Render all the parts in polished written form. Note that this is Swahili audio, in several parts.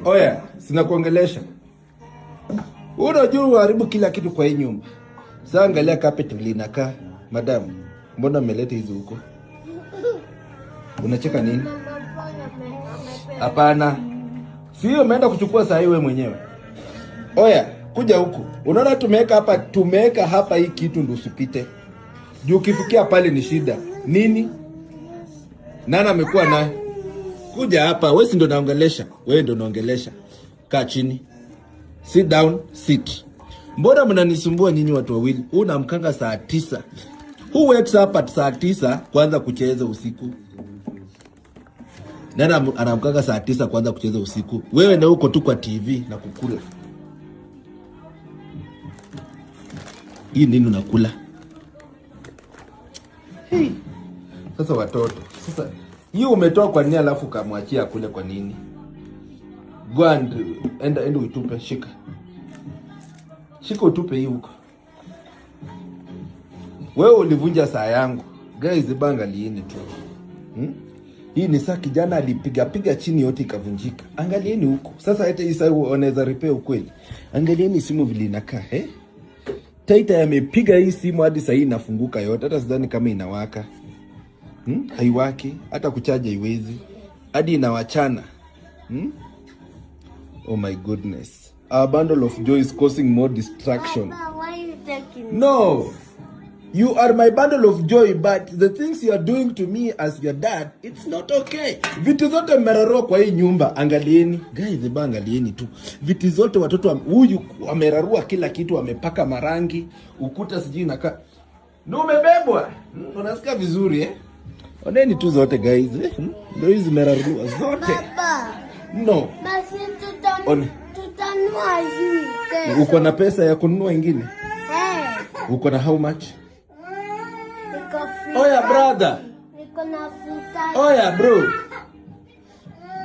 Oya, sina kuongelesha. Unajua uharibu kila kitu kwa hii nyumba. Sasa angalia carpet vile inakaa. Madam, mbona umeleta hizo huko? Unacheka nini? Hapana. Sio umeenda kuchukua saa hii wewe mwenyewe. Oya, kuja huku. Unaona tumeweka hapa hii kitu ndio usipite. Juu ukifikia pale ni shida. Nini? Nani amekuwa naye? Kuja hapa, wewe si ndio naongelesha. Wewe ndio unaongelesha. Kaa chini. Sit down, sit. Mbona mnanisumbua nyinyi watu wawili? Unamkanga saa 9. Who wakes up at saa 9 kwanza kucheza usiku? Nani anamkanga saa 9 kwanza kucheza usiku? Wewe na uko tu kwa TV na kukula. Hii nini unakula? Hey. Sasa watoto. Sasa hiyo umetoa kwa nini alafu kamwachia kule kwa nini? Go and enda utupe, shika. Shika utupe hii huko. Wewe ulivunja saa yangu. Guys, banga lieni tu. Hii ni saa kijana alipiga chini yote ikavunjika. Angalieni huko. Sasa hata hii saa wanaweza repair ukweli. Angalieni simu vile inakaa, Taita yamepiga hii simu hadi saa hii inafunguka yote. Hata sidhani kama inawaka. Haiwaki, hata kuchaja haiwezi. Hadi inawachana. Oh my goodness. Our bundle of joy is causing more distraction. Papa, why are you taking No. You are my bundle of joy, but the things you are doing to me as your dad, it's not okay. Vitu zote mmerarua kwa hii nyumba, angalieni. Guys, angalieni tu. Vitu zote watoto huyu wamerarua kila kitu, wamepaka marangi, ukuta sijui inakaa. No, umebebwa. Unasikia vizuri Oneni tu zote guys, Ndio hizi merarua zote. Baba. No. Basi tutanua hii. Uko na pesa ya kununua ingine? Uko na how much? Oya brother. Niko na futa. Oya bro.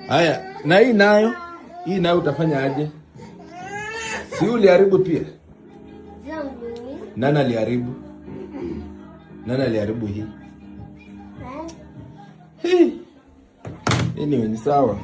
Haya, na hii nayo? Hii nayo utafanya aje? Si uliharibu pia? Zangu. Nani aliharibu? Nani aliharibu hii? Anyway, ni sawa.